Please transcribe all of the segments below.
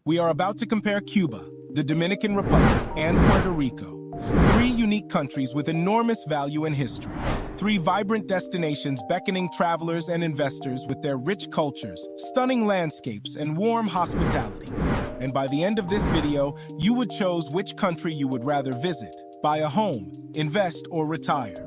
We are about to compare Cuba, the Dominican Republic, and Puerto Rico. Three unique countries with enormous value and history. Three vibrant destinations beckoning travelers and investors with their rich cultures, stunning landscapes, and warm hospitality. And by the end of this video, you would choose which country you would rather visit, buy a home, invest, or retire.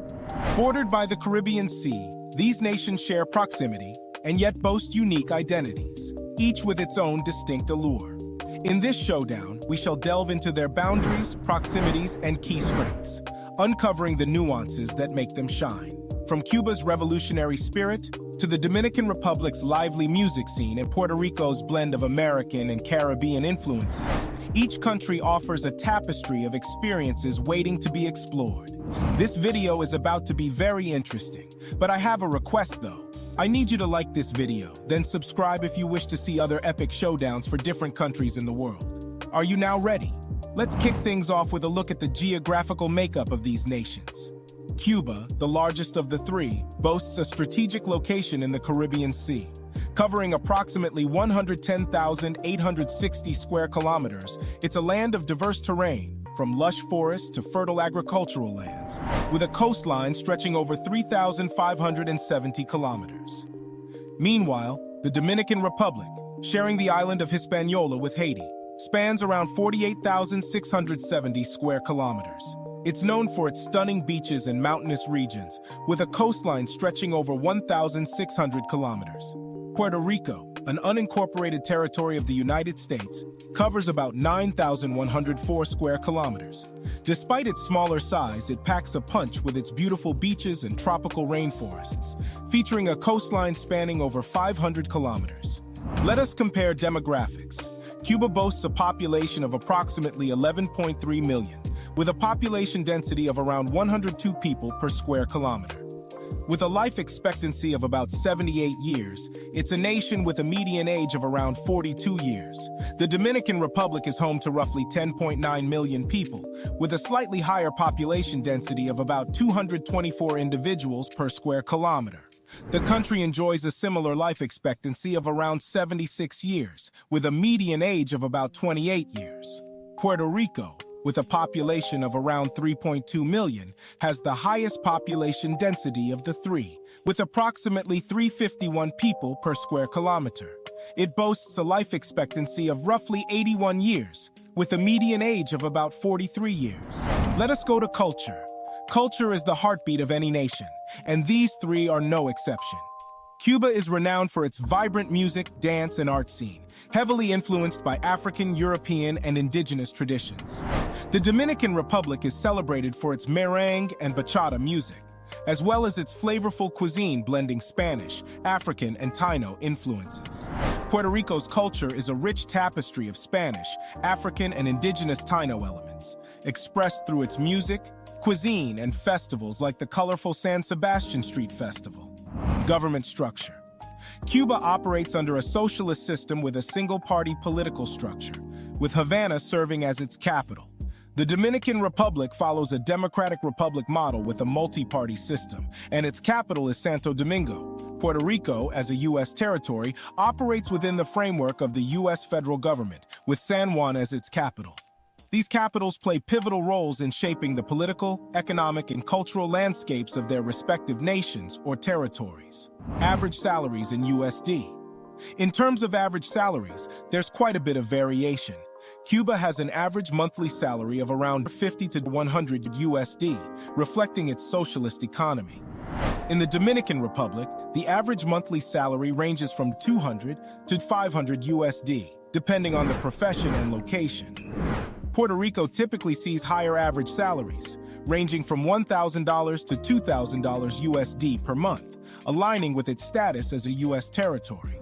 Bordered by the Caribbean Sea, these nations share proximity and yet boast unique identities, each with its own distinct allure. In this showdown, we shall delve into their boundaries, proximities, and key strengths, uncovering the nuances that make them shine. From Cuba's revolutionary spirit to the Dominican Republic's lively music scene and Puerto Rico's blend of American and Caribbean influences, each country offers a tapestry of experiences waiting to be explored. This video is about to be very interesting, but I have a request though. I need you to like this video, then subscribe if you wish to see other epic showdowns for different countries in the world. Are you now ready? Let's kick things off with a look at the geographical makeup of these nations. Cuba, the largest of the three, boasts a strategic location in the Caribbean Sea. Covering approximately 110,860 square kilometers, it's a land of diverse terrain, from lush forests to fertile agricultural lands, with a coastline stretching over 3,570 kilometers. Meanwhile, the Dominican Republic, sharing the island of Hispaniola with Haiti, spans around 48,670 square kilometers. It's known for its stunning beaches and mountainous regions, with a coastline stretching over 1,600 kilometers. Puerto Rico, an unincorporated territory of the United States, covers about 9,104 square kilometers. Despite its smaller size, it packs a punch with its beautiful beaches and tropical rainforests, featuring a coastline spanning over 500 kilometers. Let us compare demographics. Cuba boasts a population of approximately 11.3 million, with a population density of around 102 people per square kilometer. With a life expectancy of about 78 years, it's a nation with a median age of around 42 years. The Dominican Republic is home to roughly 10.9 million people, with a slightly higher population density of about 224 individuals per square kilometer. The country enjoys a similar life expectancy of around 76 years, with a median age of about 28 years. Puerto Rico, with a population of around 3.2 million, has the highest population density of the three, with approximately 351 people per square kilometer. It boasts a life expectancy of roughly 81 years, with a median age of about 43 years. Let us go to culture. Culture is the heartbeat of any nation, and these three are no exception. Cuba is renowned for its vibrant music, dance, and art scene, heavily influenced by African, European, and indigenous traditions. The Dominican Republic is celebrated for its merengue and bachata music, as well as its flavorful cuisine blending Spanish, African, and Taino influences. Puerto Rico's culture is a rich tapestry of Spanish, African, and indigenous Taino elements, expressed through its music, cuisine, and festivals like the colorful San Sebastian Street Festival. Government structure. Cuba operates under a socialist system with a single-party political structure, with Havana serving as its capital. The Dominican Republic follows a democratic republic model with a multi-party system, and its capital is Santo Domingo. Puerto Rico, as a U.S. territory, operates within the framework of the U.S. federal government, with San Juan as its capital. These capitals play pivotal roles in shaping the political, economic, and cultural landscapes of their respective nations or territories. Average salaries in USD. In terms of average salaries, there's quite a bit of variation. Cuba has an average monthly salary of around 50 to 100 USD, reflecting its socialist economy. In the Dominican Republic, the average monthly salary ranges from 200 to 500 USD, depending on the profession and location. Puerto Rico typically sees higher average salaries, ranging from $1,000 to $2,000 USD per month, aligning with its status as a U.S. territory.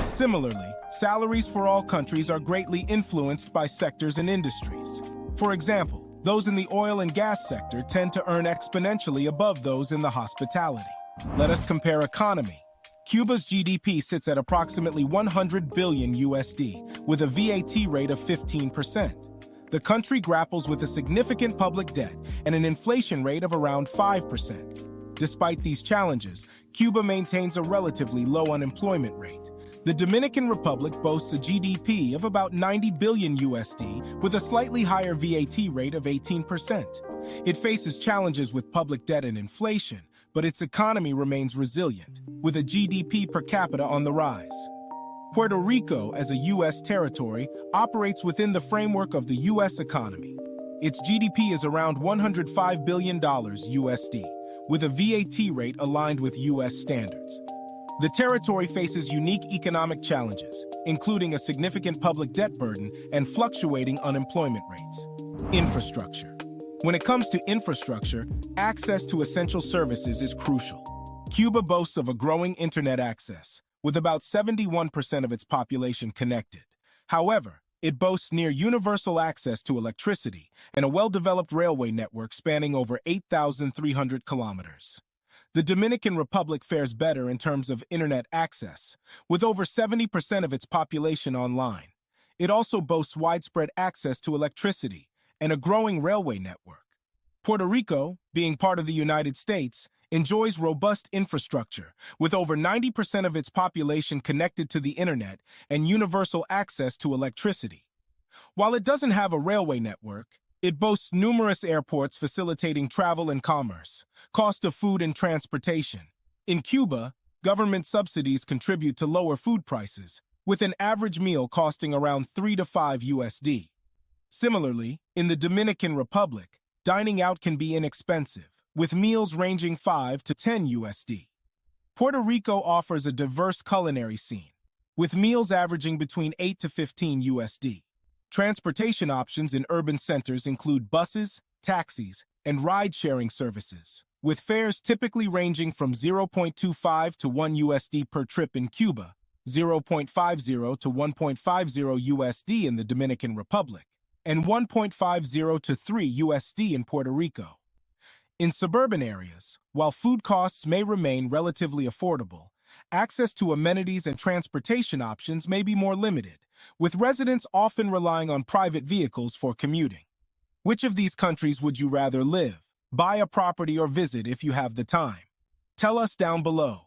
Similarly, salaries for all countries are greatly influenced by sectors and industries. For example, those in the oil and gas sector tend to earn exponentially above those in the hospitality. Let us compare economy. Cuba's GDP sits at approximately 100 billion USD, with a VAT rate of 15%. The country grapples with a significant public debt and an inflation rate of around 5%. Despite these challenges, Cuba maintains a relatively low unemployment rate. The Dominican Republic boasts a GDP of about 90 billion USD with a slightly higher VAT rate of 18%. It faces challenges with public debt and inflation, but its economy remains resilient, with a GDP per capita on the rise. Puerto Rico, as a U.S. territory, operates within the framework of the U.S. economy. Its GDP is around $105 billion USD, with a VAT rate aligned with U.S. standards. The territory faces unique economic challenges, including a significant public debt burden and fluctuating unemployment rates. Infrastructure. When it comes to infrastructure, access to essential services is crucial. Cuba boasts of a growing internet access, with about 71% of its population connected. However, it boasts near universal access to electricity and a well-developed railway network spanning over 8,300 kilometers. The Dominican Republic fares better in terms of internet access, with over 70% of its population online. It also boasts widespread access to electricity and a growing railway network. Puerto Rico, being part of the United States, enjoys robust infrastructure, with over 90% of its population connected to the internet and universal access to electricity. While it doesn't have a railway network, it boasts numerous airports facilitating travel and commerce, cost of food and transportation. In Cuba, government subsidies contribute to lower food prices, with an average meal costing around 3 to 5 USD. Similarly, in the Dominican Republic, dining out can be inexpensive, with meals ranging 5 to 10 USD. Puerto Rico offers a diverse culinary scene, with meals averaging between 8 to 15 USD. Transportation options in urban centers include buses, taxis, and ride-sharing services, with fares typically ranging from 0.25 to 1 USD per trip in Cuba, 0.50 to 1.50 USD in the Dominican Republic, and 1.50 to 3 USD in Puerto Rico. In suburban areas, while food costs may remain relatively affordable, access to amenities and transportation options may be more limited, with residents often relying on private vehicles for commuting. Which of these countries would you rather live, buy a property, or visit if you have the time? Tell us down below.